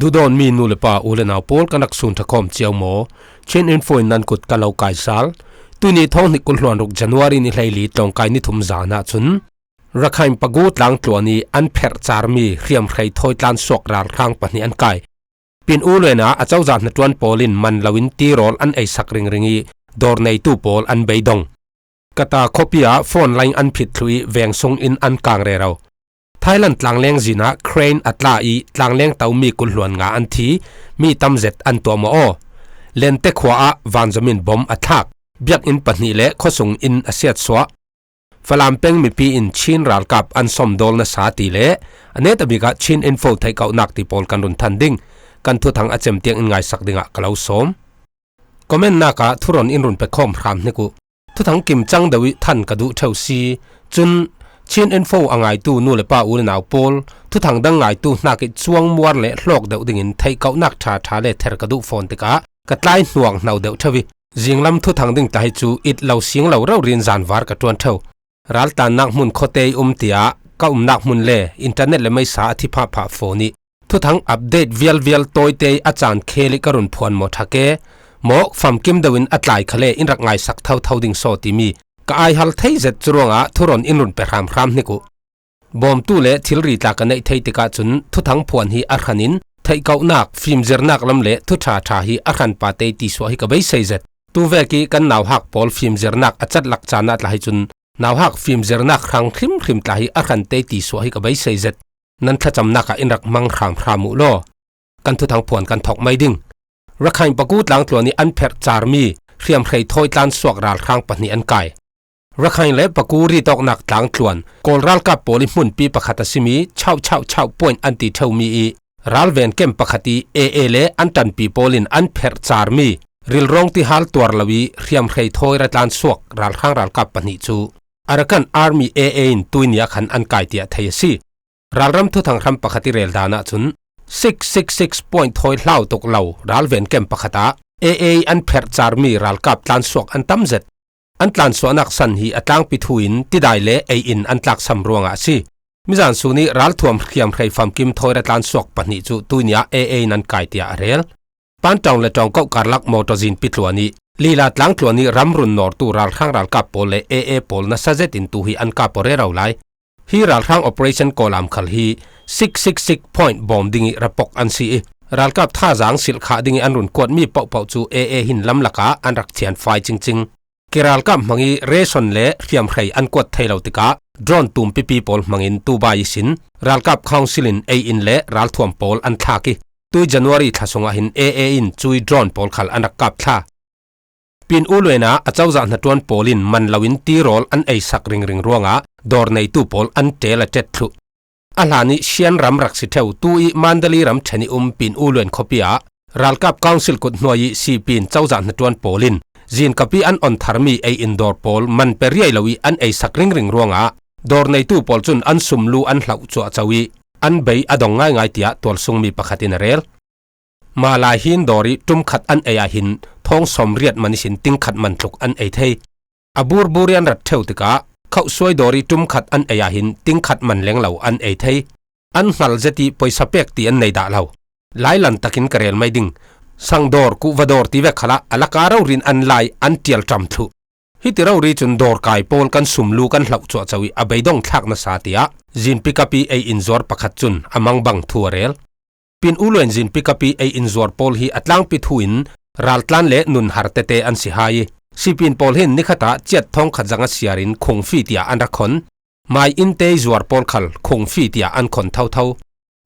ดูดอนมีนูเลปาอูเลนาโปลกันักสุนทะคอมเจียวโมเช่นอินโฟนนันกุดกันเลากายซาลตุนี้ท้องนิกุลหลวนรุกจันวารีนิไลลีตรงกายนิทุมจานาจุนรักให้ปะกูตลังตัวนี้อันเพรจารมีเรียมใครถอยตานสวกราลข้างปะนี้อันกายเป็นอูเลนะอาเจ้าจานนตวนโปลินมันลวินตีโรลอันไอสักริงริงีดอร์ในตู้โปลอันใบดงกตาคอปียโฟนไลน์อันผิดลุยแวงทรงอินอันกลางเรเราไทยแลนด์ตลังเลงจีน่าเครนอัตลาอีตลังเลงเต้ามีกุลหลวนงาอันทีมีตำเจ็ดอันตัวมอเลนเตขวาวันจมินบอมอัทักเบียกอินปนีเละข้อส่งอินอาเซียสวะฝรั่งเป็งมีปีอินชินรัลกับอันสมดอลนาสาติเละอันนี้แต่บิกาชินอินโฟไทยเก่านักที่โพลกันรุนทันดิ้งกันทุทั้งอาเจมเตียงอินไงสักดิ่งกล่าวสมคอมเมนต์นักทุรนอินรุนไปคอมพรามนิกุทุทั้งกิมจังดวิทันกระดูเท่าซีจุนชินอินโฟอ่างไอตูนูเลป้าอูเลนาวโพลทุทั้งดังไงตูนักอิจวงมัวเละโลกเดาดิ่งอินไทยเก่านักชาชาเละเทรกระดูฟอนติกะกัดไล่หน่วงนาวเดาทวีจิงลำทุทั้งดิ่งตาให้จูอิดเหล่าเสียงเหล่าเราเรียนจานวาร์กระตวนเท่ารัลตานักมุนโคเตยเตียก็นักมุนเล่อินเทอร์เน็ตเลยไม่สาธิภาพโฟนีทุทั้งอัปเดตเวียลตัวเตยอาจารย์เคลิกรุนพวนหมดทักเกหมอกฟัมกิมดวินอัตไลคะเลอินรักไงสักเท่าดิ่งโซติมีก็ไอฮัลเทยเจ็ดจรวงทุรนอินรุนเปรามพรามนิกุบอมตู้เละทิลรีตากันในไทยติกาจุนทุทั้งพวนฮีอาร์คันินไทยเก่านักฟิล์มเจอร์นักลำเละทุชาฮีอาร์คันปาเตยติสวะฮิกะใบเซเจ็ดตูเวกีกันนาวหักพอลฟิล์มเจอร์นักอาจัดหลักจานัดลายจุนนาวหักฟิล์มเจอร์นักครั้งคริมตาฮีอาร์คันเตยติสวะฮิกะใบเซเจ็ดนั้นถ้าจำนักอินรักมังครามพรามุโลกันทุทั้งพวนกันถกไม่ดิ่งรักให้ปะกูตหลังตัวนี้อันเพรจารมีเรียมใครถอยตานสวกราลข้างปนีอันไกรักให้เล็บปะกูรีตอกหนักหลังตวนโกลรัลกับโปลิมุนปีปะขัตสิมีเช่าป่วยอันติเท่ามีรัลเวนเกมปะขัตีเอเล่อันตันปีโปลินอันเพรจารมีริลรองที่ฮัลตัวลวีเรียมใครถอยรัตานสวกราลข้างรัลกับปนีจูอารักันอาร์มีเอเอ็นตุยนียขันอันไกเตียเทียซีรัลรำทุทั้งรำปะขัตีเรลดานะจุน666 point ถอยเล่าตกเล่ารัลเวนเกมปะขัตาเออันเพรจารมีรัลกับตันสวกอันตั้มเจ็ดอันตันสวนักสันฮีอัตลังปิทุอินที่ได้เละอินอันตักสำรวงอาซีมิจานสุนีรัลทวมเขียมใครฟัมกิมถอยรัตลันสวกปนิจูตุยนียนันไกเตียเรลปันจองและจองก็การลักมอตจินปิทวนีลีลาตลังทวนีรำรุนนอร์ตูรัลข้างรัลกับโปเลโปลนัสเซตินตูฮีอันกับโปเรเราไลฮีรัลข้าง operation โกลามคัลฮี666 point บอมดิ่งระปกอันซีรัลกับท่าจางสิลขาดิ่งอันรุนกวดมีเป่าจูหินลำลักาอันรักเทียนไฟจริงกิรัลกับมังอีเรซอนเล่เทียมใครอันกวดไทยเราติกาดรอนตุมปีโปลมังอินตูบายสินรัลกับคาวซิลินอินเล่รัลทวมโปลอันทักิตุยจันวารีทัศงหินอินจุยดรอนโปลขัลอันรักกับท่าปีนอูลวยนะอาเจ้าจานตวนโปลินมันลวินตีโรลอันสักริงรัวงะดอร์ในตู้โปลอันเตละเจ็ดทุอัลลานิเชียนรำรักสิเทวตุยมันดลีรำชนิปีนอูลวยนคอปียรัลกับคาวซิลกุดหน่วยซีปีนเจ้าจานตวนโปลินจีนกับปีอันทาร์มีอินดอร์โพลมันเปรียลวีอันสักริงรัวงะดอร์ในตู้โพลจุนอันสุมลูอันเหล่าจัวจวีอันเบยอดงง่ายเตียตัวทรงมีปะขัดินเรลมาลาหินดอริจุมขัดอันหินท้องสมเรียดมันสินติงขัดมันทุกอันเทยอบูร์บูเรียนรัดเทวติกาเขาสวยดอริจุมขัดอันหินติงขัดมันเลี้ยงเหล่าอันเทยอันหัลเจติปอยสเปกตีอันในด่าเหล่าหลายลันตะกินกระเรลไม่ดิ่งสังดอร์กุวดอร์ที่เวกขละอลาการารินอันไลอันเตียลจำทุฮิติเรารีจุนดอร์กายโปลกันสุมลูกันเหล่าจัวจวีอเบยดงทักนาสาติยะจินปิกาปีอินจอร์ปะขัดจุนอมังบังทัวเรลปินอูลวนจินปิกาปีอินจอร์โปลฮีอัตลังปิทุอินรัลตันเละนุนฮาร์เตเตอันสิหายสิปินโปลหินนิขตาเจ็ดทองขัดจังเสียรินคงฟีเตียอันรักคนไม่อินเตจอร์โปลขัลคงฟีเตียอันคนเท่า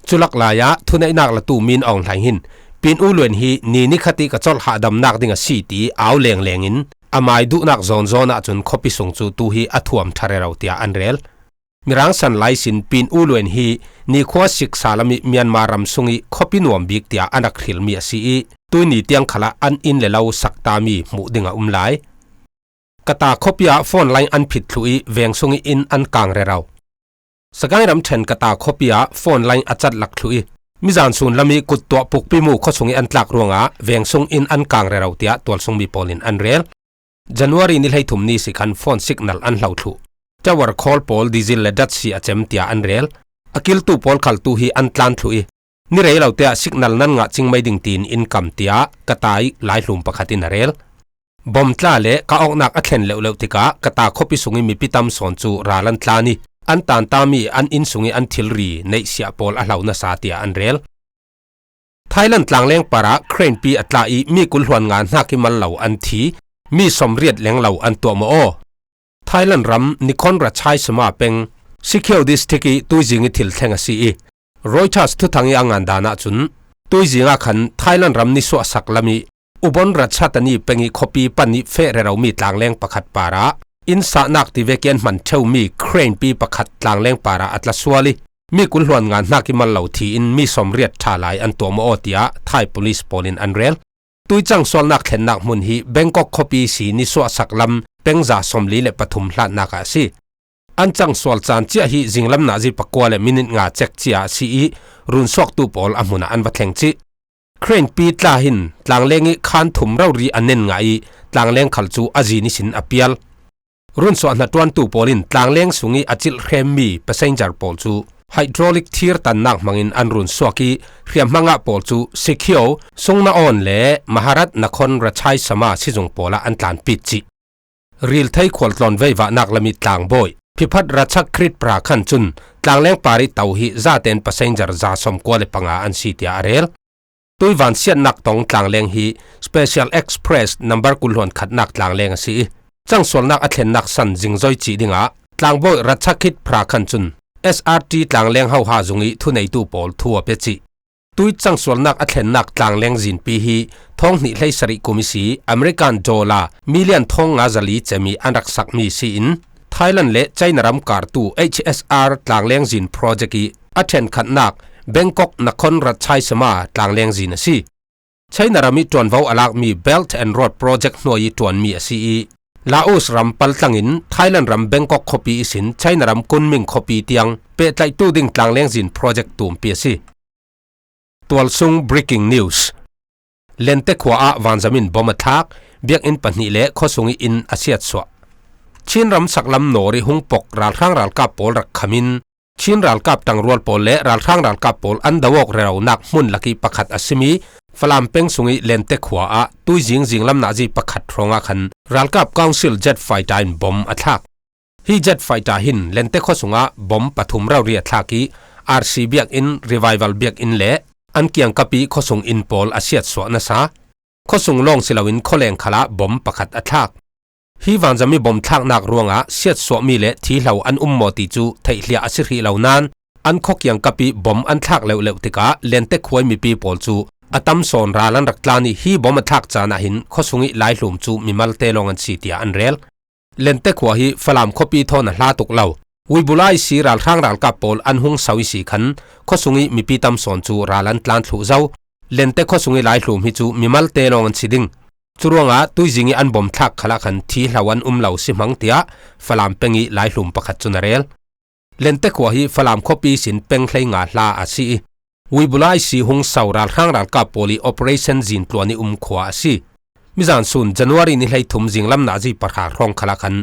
จุลักลายะทุนไอนักละตูมินอองไหลหินปีนอูลวนฮีนีนิคติกระจอลหาดำนักดิ่งสีตีเอาแรงอินอามายดูนักโซนจนคบปิสงจูตูฮีอัฐวมทะเลเราเตียอันเรลมีรังสันไลสินปีนอูลวนฮีนี่ขวาศึกษาลมีเมียนมารำสุงีคบปินวมบิกเตียอันรักหิลมีสีตัวนี้เตียงขละอันอินเลเราสักตามีหมู่ดิ่งไลกตาคบยาฟอนไลอันผิดลุยเวงสุงีอินอันกลางเราสกายรำเชนกตาคบยาฟอนไลอัจจัดหลักลุยมิจานซุนลมีกุดตัวปุกปีมูข้อสงอันตลักรวงะเวียงซงอินอันกลางเราเตียตัวสงมีโปลินอันเรลจันวารีนิลให้ถุมนี้สิคันฟอนสิกนัลอันเหล่าทุจะวาร์คอลโพลดิซิลเลดัตซีอาเจมเตียอันเรลอกิลตูโพลขัลตูฮีอันตลันทุย นี่เรเราเตะสิกนัลนั้นงะจิงไม่ดิ่งตีนอินคัมเตียกตายหลายหลุมประคัตินเรลบอมตลาเละก็ออกนักอัดเห็นเลวๆติกะกตาคบพิสุงิมีพิตามสอนจูราลันตลานีอันตานตามีอันอินสุงิอันทิลรีในเสียปอลอาเหล่านาซาเตียอันเรลไทยแลนด์ตลางแรงปาระเครนปีอัตลาอีมีกุลหวนงานนักกิมันเหล่าอันทีมีสมเรียดแหลงเหล่าอันตัวโมโอไทยแลนด์รำนิคอนรัชชัยสมาเป็งสิเคียวดิสติกีตุยจิงทิลเทงซีรอยชัสทุทังยังงานดานาจุนตุยจิงาขันไทยแลนด์รำนิสวสักลามีอุบลรัชชาตนีเป็งอีคอปีปันนิเฟเรเรามีตลางแรงประคัดปาระอินสานักที่เวกเกนมันเช่ามีเครนปีประคัดตลางแรงปาระอัตลาสวาลีมีกุลหวนงานนักกิมันเหล่าทีอินมีสมเรียดชาลายอันตัวโมโอติยาไทย police ปอลินอันเรลตุยจังสวลนักเห็นนักมุนฮีเบงกอกคอปีสีนิสวสักลำเป็งจ่าสมลีเลปฐุมหลานนักอาศีอันจังสวลจานเจียฮีจิงลำนาจีปกวาเลมินิงาเจ็กเจียซีรุนสวกตูปอลอมุนาอันวัดแห่งจีเครนปีตลาหินตลางเลงิคานถุมเรารีอันเนนงายตลางเลงขัลจูอาจีนิสินอเปียลรุนสวนัดวันตูปอลินตลางเลงสุงีอจิลเรมมีเปเซนจาร์ปอลจูไฮดรอลิกทีร์ตันนักมังอินอันรุนสวกีเรียมมังะปอลจูสิคิโอทรงนาออนเลมหารัฐนครรัชชัยสมาชิจงปอละอันตานปิดจิรีลไทยควอลตลอนเวยวะนักละมิตลางบอยพิพัฒน์รัชคริตปราคันจุนตลางเลงปาริเตาฮีซาเตนเปเซนจาร์ซาสมกัวเลปังอาอันซีเตียอาเรลตุยวันเสียนนักตองตลางเลงฮี Special Express number กุลหวนขัดนักตลางเลงสีจังสวลนักอัดเห็นนักสันจิงจอยจีดิงะตลางบอยรัชคิดปราคันจุน SRT ตลางเลงเฮาฮาจุงอีทุนในตูปอลทัวเปจิตุยจังสวลนักอัดเห็นนักตลางเลงจินปีฮีท้องนิเลสริกุมิสีอเมริกันดอลลาร์มิลเลียนทองงาจลีจะมีอันรักสักมีสีอินไทยแลนด์และใจนรำการตู HSR ตลางเลงจินโปรเจกต์อัดเห็นขัดนักเบงกอกนครรัชชัยสมาตลางเลงจินสีใช้นรามิตวนเว้าอลักมี Belt and Road Project หน่วยตวนมีสีลาโอสรำปัลตังอินไทยแลนด์รำเบงกอกคอปีสินใช้นรำกุนมิงคอปีเตียงเปิดไลตู้ดิ่งตลางเลงจินโปรเจกต์ตูมเปียสีตัวซุง breaking news เลนเตขวาวันจามินบอมทักเบียกอินปันนี่เละข้อสุงอินอาเซียสวะชินรำสักลำโนริหุงปกรัลข้างรัลกับปอลรักขมินชินรัลกับตังรัวปอลเละรัลข้างรัลกับปอลอันดาวกเรวนักมุนลักีประคัดอาซิมีฟลามเป็งสุงเลนเตขวาตุยจิงลำนาจีประคัดรองอาคันรัลกับกองซิลเจ็ตไฟตาอินบอมอัทักฮีเจ็ตไฟตาหินเลนเตข้อสุงบอมปฐุมเราเรียทักีRC เบียกอิน revival เบียกอินเละอันเกียงกะปีข้อส่งอินปอลอาเซียสวนะซาข้อส่งลงสิลาวินข้อแรงขละบอมประคัดอัทักฮีวันจะมีบอมทักนักรวงเซียสวมีเละที่เหล่าอันมอติจูไทยเลียอาศิริเหล่านั้นอันข้อเกียงกะปีบอมอันทักเลวติกะเลนเตควยมีปีปอลจูอัตมสอนราลันรักลานีฮีบอมทักจานะหินข้อส่งอิหลายหลุมจูมีมัลเตลงอันสีเตียอันเรลเลนเตควยฮีฟลามข้อปีทอนลาตุกเหล่าวิบุไลสีรัลข้างรัลกับปอลอันหงสาวิสีขันข้อสุงิมีปีตำสอนจูรัลันตลานถูเจ้าเลนเตข้อสุงิหลายหลุมฮิจูมีมัลเตลองอันสิดิงจุรวงตุยจิงอันบอมทักขลักขันที่เหล่าวันเหล่าสิมังเตียฟลามเป็งอีหลายหลุมประคัดจุนเรลเลนเตขวาฮีฟลามข้อปีสินเป็งไคงาลาอาซีวิบุไลสีหงสาวรัลข้างรัลกับปอลี operation จินตัวนี้ขวาอาซีมิจานซุนจันวารีนี่ให้ถุมจิงลำนาจีประคารองขลักขัน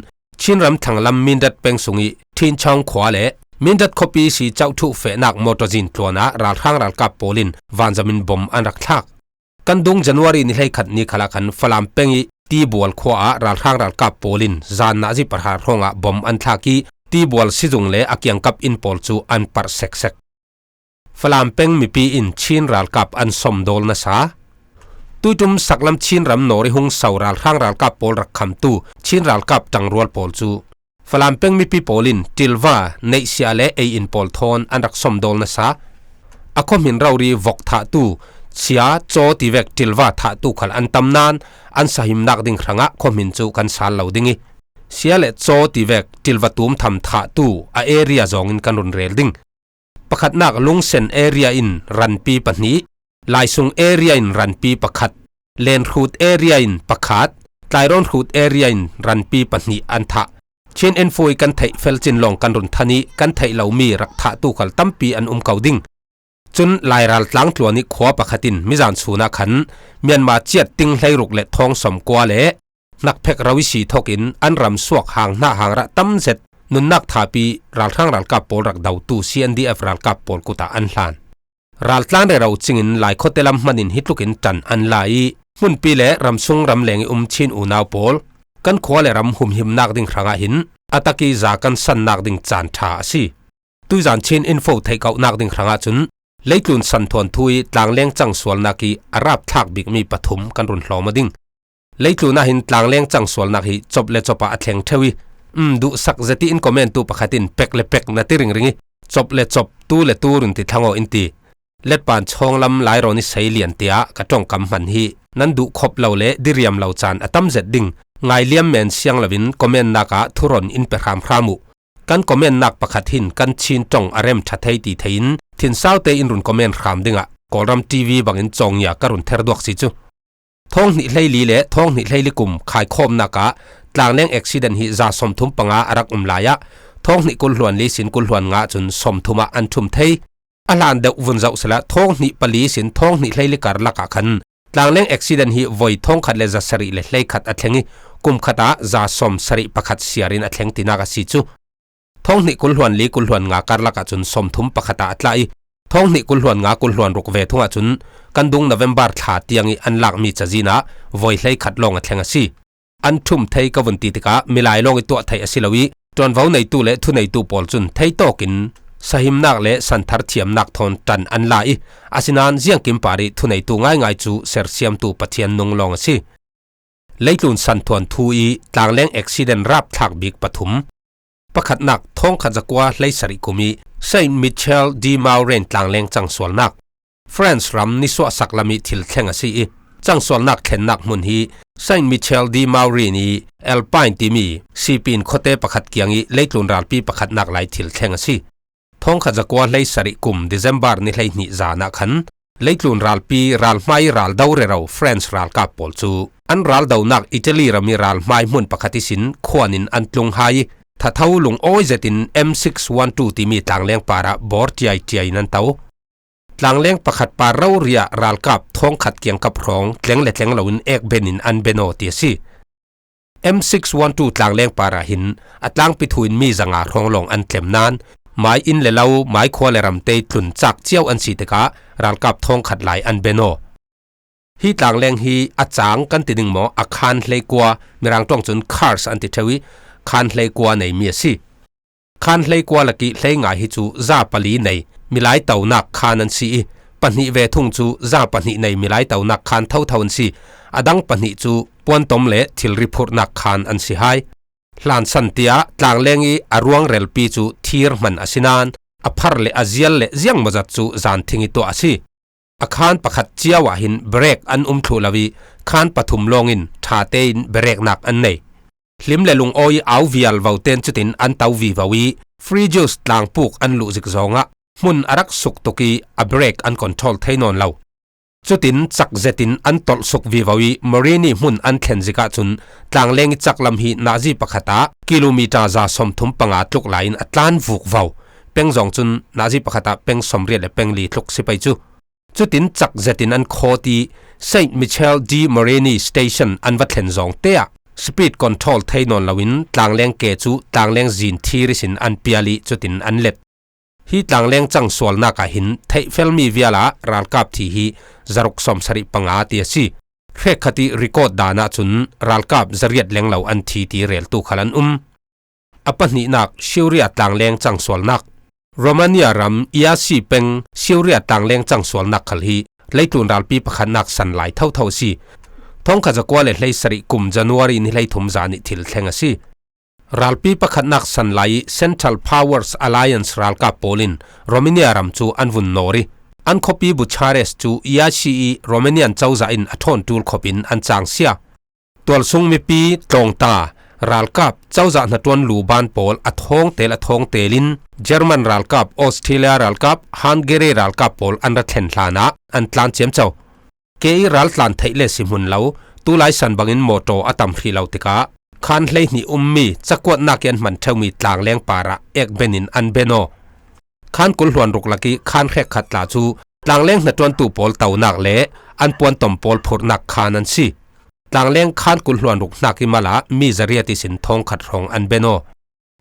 ชินรำทางลำมินดัดเป็งสุงีทินช่องขวาเละมินดัดคอปีสีเจ้าทุเฟนักมอเตอร์จินตัวนะรัลข้างรัลกับโปลินวันจามินบอมอันรักทักกันดงจันวารีนี่ให้ขัดนี้ขลักขันฟลามเป็งอีตีบัวขวารัลข้างรัลกับโปลินจานนาจีประหารห้องะบอมอันทักีตีบัวสิจงเละอักยังกับอินปอลจูอันปัรเซกเซกฟลามเป็งมีปีอินชินรัลกับอันสมโดลนะซาตุยจุมสักลำชินรำโนริหงสาวรัลข้างรัลกับปอลรักคำตูชินรัลกับจังรัวปอลจูฟลามเป็งมีปีปอลินติลวาในเซียเลเออินปอลทอนอันรักสมโดลนะซาอคอมินเรารีวกทาตูเสียโจติเวกติลวาทาตูขันอันตำนานอันสหิมนักดิ่งครั้งะคอมินจูกันสาลเหล่าดิ่งเสียเลโจติเวกติลวาตูมทำทาตูอาเอเรียจงอินกันรุนเรลดิ่งประคัดนักลุงเซนเอเรียอินรันปีปนี้ลายซุงเอเรียอินรันปีประคัดเลนรูดเอเรียอินประคัดไลรอนรูดเอเรียอินรันปีปนี้อันทะเช่นเอ็นโฟยกันไทเฟลจินลองกันรุนทานีกันไทเหล่ามีรักทะตูขัลตั้มปีอันเกาดิ่งจนลายรัลหลังตัวนี้ขวาประคัดินมิจานสูนักขันเมียนมาเจียดติงไลรุกเละทองสมกว่าเละนักเพกราวิสีทอกินอันรำสวกห่างหน้าห่างระตั้มเสร็จนุนนักทาปีรัลข้างรัลกับปอลรักดาวตู CNDF รัลกับปอลกุตาอันลาน รัลตลานเราจิงหลายคนเตลัมมันินฮิตลุกินจันอันไลมุนปีเล่รำซุงรำแรงชินอูนาวโพลกันขวาเลรำหุมหิมนักดิ่งครั้งหินอัตกีจากกันสันนักดิ่งจานท่าสิตุจานชินอินโฟเทกเอานักดิ่งครั้งจุนเล็กลุนสันทวนทุยตลางเลี้ยงจังสวลนักีอารับทักบิกมีปฐมกันรุนหลอมาดิ่งเล็กลุนน่าหินตลางเลี้ยงจังสวลนักีจบเลจบปะอัดแทงเทวีดูสักเจติอินคอมเมนตูปะขัดินเป็กเลเป็กนาติริงริงจบเลจบตูเลตูรุนติทั้งเอาอินตีเล็ดปานช่องลำหลายรอนิสัยเลียนเตียกระจงกำมันฮีนั้นดูขบเหล่าเละดิเรียมเหล่าจานอตัมเจ็ดดิ่งไงเลี้ยมแมนเสียงละวินคอมเมนนักะทุรนอินเปรามครามุกันคอมเมนนักปะขัดหินกันชินจงอารมชัดให้ตีเทินทินเศร้าเตอินรุนคอมเมนครามดิ่งะกอลรัมทีวีบังอินจงยากรุนเทอร์ดวกสิจูท้องนิไลลีเละท้องนิไลลิกุมขายคมนักะกลางเลี้ยงเอ็กซิเดนฮิจะสมทุมปังอารักลายะท้องนิกุลหลวนลิสินกุลหลวนงาจุนสมทุมอันทุมเทอาลานเดวุนเจ้าสละท้องนิปลีสินท้องนิไลลิการลักขันกลางเลี้ยงเอ็กซิเดนฮิวอยท้องขัดเลจะสริเลไลขัดอัดเทงิกุมขัดจะสมสริปะขัดเสียรินอัดเทงตินากสิจูท้องนิกุลหลวนลีกุลหลวนงาการลักจุนสมทุมปะขัดอัดไลท้องนิกุลหลวนงากุลหลวนรุกเวทุงจุนกันดุงโนเวมบาร์ถาเตียงอันลักมีจจีนะวอยไลขัดลงอัดเทงสิอันทุ่มไทยกวันตีติกามิลายลงตัวไทยอสิลวีจนว่าในตู้เละทุนในตู้ปอลจุนไทยโตกินสหิมนักเละสันทาร์เทียมนักทอนจันอันไลอาศินานเจียงกิมปาริทุนในตู้ง่ายจูเซอร์เซียมตู้ปะเทียนนงลองสิเล็กลุนสันทวนทูอีต่างเลี้ยงเอ็กซิเดนรับทักบิกปฐุมประคัดนักท้องขจักว่าไลสริกุมีเซนต์มิเชลดีมาเรนต่างเลี้ยงจังสวลนักฟรานซ์รัมนิสวสักลามิทิลเทงสิจังสวลนักเข็นนักมุนฮีเซนต์มิเชลดีมารีนีเอลปายน์ติมีซีปินโคเตประคัดเกียงอีเล็กลุนรัลปีประคัดนักไหลทิลเทงสิท้องขจักว่าไลสริกุมเดซมบาร์นิไลนิจานักขันเล็กลุนรัลปีรัลไม่รัลดาวเรเราฟรานซ์รัลกับปอลจูอันรัลดาวนักอิตาลีรามีรัลไม่มุนประคัดสินขวานินอันลงไฮถ้าเท่าลงโอเจติน M612 ติมีต่างเลี้ยงปาระบอร์จีไอนันเต้าต่างเลี้ยงประคัดปาเราเรียรัลกับท้องขัดเกียงกับรองเลี้ยงเล็กเลี้ยงเหล่านี้เอกเบนินอันเบโนเตียซี M612 ต่างเลี้ยงปาระหินอัตลังปิทุนมีจังอาร้องลงอันเต็มนานหมายอินเลาหมายควาเลรำเตยตุนจักเจียวอันสีเตกะรัลกับท้องขัดไหลอันเบโนฮีต่างเลี้ยงฮีอาจางกันติดึงหมออาคารเลยกัวมีรังต้องจนคาร์สอันติเทวีคานเลยกัวในเมียสิคานเลยกัวลักกี้เลยง่ายฮิจูซาปลีในมีหลายเต่านักคานันสีปัญหิเวทุงจูซาปัญหิในมีหลายเต่านักคานเท่าอันสีอดังปัญหิจูปวนตมเละทิลริพอร์นักคานอันสีไฮลานสันติอาต่างเลี้ยงอีอรวงเรลปีจูทีร์มันอสินานอพาร์เลอาเซียเลเซียงมาจัดจูจานทิงิตัวอสิอาคารประคัดเจียวหินเบรกอันทุลาวีคานปฐุมลงอินทาเตนเบรกนักอันในลิมเลลุงโอยเอาวิอัลวาวเตนจุดินอันเตาวีวาวีฟรีจูสต่างปุกอันลุจิกซองะมุนอารักสุกตุกีอับเบรกอันคอนโทรลเทนอนเลาจุดินจักเจตินอันตอลสุกวีวาวีมารีนีมุนอันเทนจิกาจุนต่างเลงจักลำฮีนาจีปะขตากิโลเมตรจะสมทุมปังอาตุกไลน์อัตลานฟุกวาวเป็งจงจุนนาจีปะขตาเป็งสมเรียเลเป็งลีทุกสิไปจูจุดินจักเจตินอันโคตีเซนต์มิเชลดีมารีนีสเตชันอันวัดเทนจงเตียสปีดคอนโทรลเทนอนลาวินต่างเลี้ยงเกจูต่างเลี้ยงจีนทีริสินอันเปียลีจุดินอันเล็ดฮีต่างเลี้ยงจังสวลนักหินเทเฟลมีเวียลารัลกับทีฮีจารุกสมสริปังอาเตียซีเรคติริโกดดานาจุนรัลกับจริยดเลี้ยงเหล่าอันทีเรลตุขลันอปันนินักชิวเรียต่างเลี้ยงจังสวลนักโรมาเนียรัมอีอาซีเป็งชิวเรียต่างเลี้ยงจังสวลนักขลฮีไลตุนรัลปีประคันนักสันไหลเท่าซีท้องขจักว่าเลยสริกุมจันวารีนี่เลยทุ่มจานิทิลเทงสิรัลปีประคันนักสันไหล Central Powers Alliance รัลกับโปลินโรมาเนียรัมจูอันวุนโนรีอันคบีบุชาเรสจูยาชีโรมาเนียนเจ้าจ่าอินอัทอนตูลคบินอันจางเซียตัวซุงมีปีตรงตารัลกับเจ้าจ่าหน้าตวนลูบานโปลอัทองเตลินเยอรมันรัลกับออสเตรเลียรัลกับฮังการีรัลกับโปลอันรัฐเทนลานะอันตลานเจียมเจ้าเกย์รัลตันไทยเลสิมุนเหลาตูไลสันบังอินโมโตอัตัมฟรีเหลาติกาคันเลยนี่มีจักวดนักยันมันเท่ามีต่างเลี้ยงปาระเอกเบนินอันเบโนคันกุลหวนรุกลักีคันแขกขัดลาจูต่างเลี้ยงนัดวันตูโปลเต่านักเละอันปวนตอมโปลผลนักคานันซีต่างเลี้ยงคันกุลหวนรุกนักอิมาลามีจริยติสินทองขัดรองอันเบโน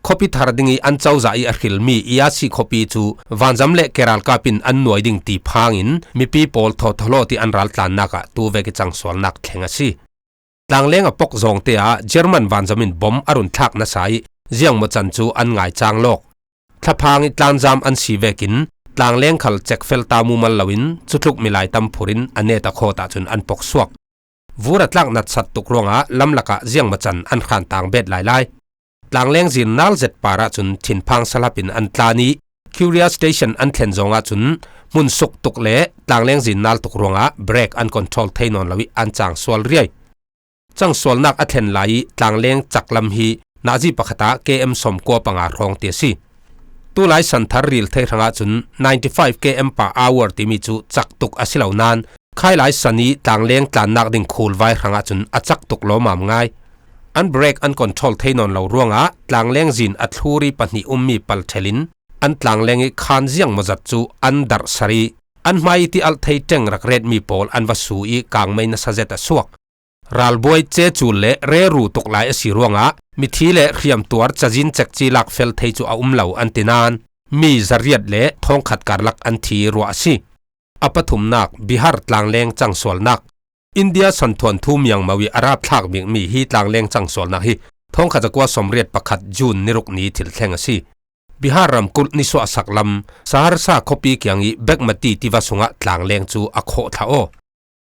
copy thar dingi an chawza I arhil mi iasi copy chu wanjam le keral kapin an nuai ding ti phangin mi people thotholo ti an ral tlan naka tu veki changswal nak thlenga si tlangleng apok zong te a German wanjamin bom arun thak na sai ziang mo chan chu an ngai chang lok thlaphangi tlanjam an si vekin tlangleng khal chekfel tamu mal lawin chutluk milai tam phurin aneta khota chun an pok suak vura tlak nat sat tukronga lamlaka ziang mo chan an khan tang bet lai lai tlangleng zin nal zet para chun thinphang salapin an tlani Curious Station an thlen zonga chun mun suk tuk le tlangleng zin nal tukronga break and control thainon lawi an chang swal riai chang swal nak a thlen lai tlangleng chaklam hi naji pakhata km somko panga rong te si tu lai san thar ril thei ranga chun 95 km per hour ti mi chu chak tuk asilau nan khai lai sani tlangleng tlan nak ding khul vai ranga chun a chak tuk lo mam ngai an break an control thainon lo ruanga tlangleng zin athuri pani ummi pal thelin an tlangleng I khan ziang mozat chu an dar sari an mai ti al thei teng rak red mi pol an wasu I kang mai na sajeta suak ralboi che chu le re ru tuk lai asi ruanga mi thi le riam tuar chajin chekchi lak fel thei chu a umlo an tinan mi zariat le thong khat karlak an thi ru asi apathum nak Bihar tlangleng changsol nak India santhon thum yang mawi arab thak mi hi tlangleng changsol na hi thong khajakwa somriat pakhat June niruk ni thil thleng asi Bihar ramkul ni so asaklam saharsa khopi kyang I bekmati tiwasunga tlangleng chu akho thao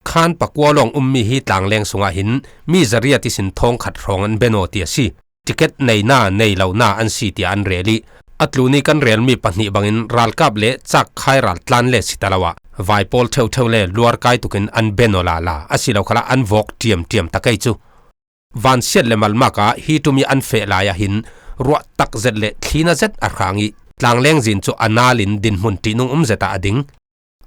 khan pakwalong ummi hi tlangleng sunga hin mi zariati sin thong khat rong an beno ti asi ticket nei lo na an si ti an reli atluni kan rel mi pahni bangin ral kap le chak khai ral tlan le sitalawa vaipol theu le luar kai tukin an benola la asilo khala an vok tiam takai chu van siat le malmaka hi tumi an fe la ya hin ro tak zet le thina zet arhangi tlangleng zin chu analin din mun ti nung zeta ading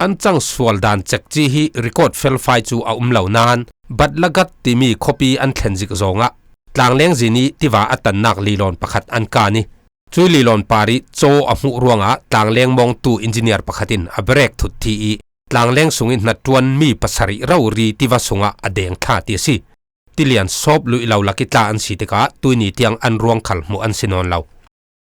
an chang swal dan chekchi hi record fel fai chu a umlo nan bat lagat timi copy an thlenjik zonga tlangleng zini tiwa atan nak lilon pakhat an kani chui lilon pari cho a mu ruanga tlangleng mong tu engineer pakhatin a break thut thi I tlangleng sungin na tuan mi pasari rauri tiwa sunga adeng tha ti si tilian sop lui lau lakita an sitika tuini tiang an ruang khal mu an sinon lau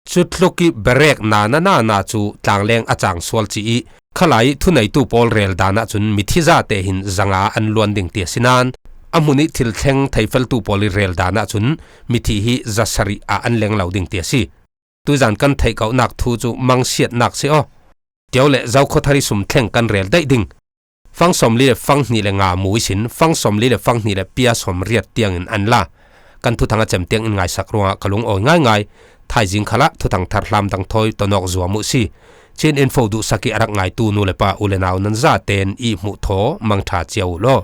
chutluki break na chu tlangleng achang swal chi I khalai thunai tu pol rel dana chun mithiza te hin zanga an luan ding ti sinan amuni thil thleng thaifal tu poli rel dana chun mithi hi zasari a an leng lo ding ti si tu zan kan thai kau nak thu chu mangsiat nak se o tiole zau khothari sum thleng kan rel dai ding fang somli le fang ni le nga muisin fang somli le fang ni le pia som riat tiang in an la kan thu thanga chem tiang in ngai sakruwa kalung oi ngai thai jing khala thu thang thar hlam dang thoi tonok zuwa mu si chen info du saki arak ngai tu nu le pa ulenaw nan za ten I mu tho mang tha chiao lo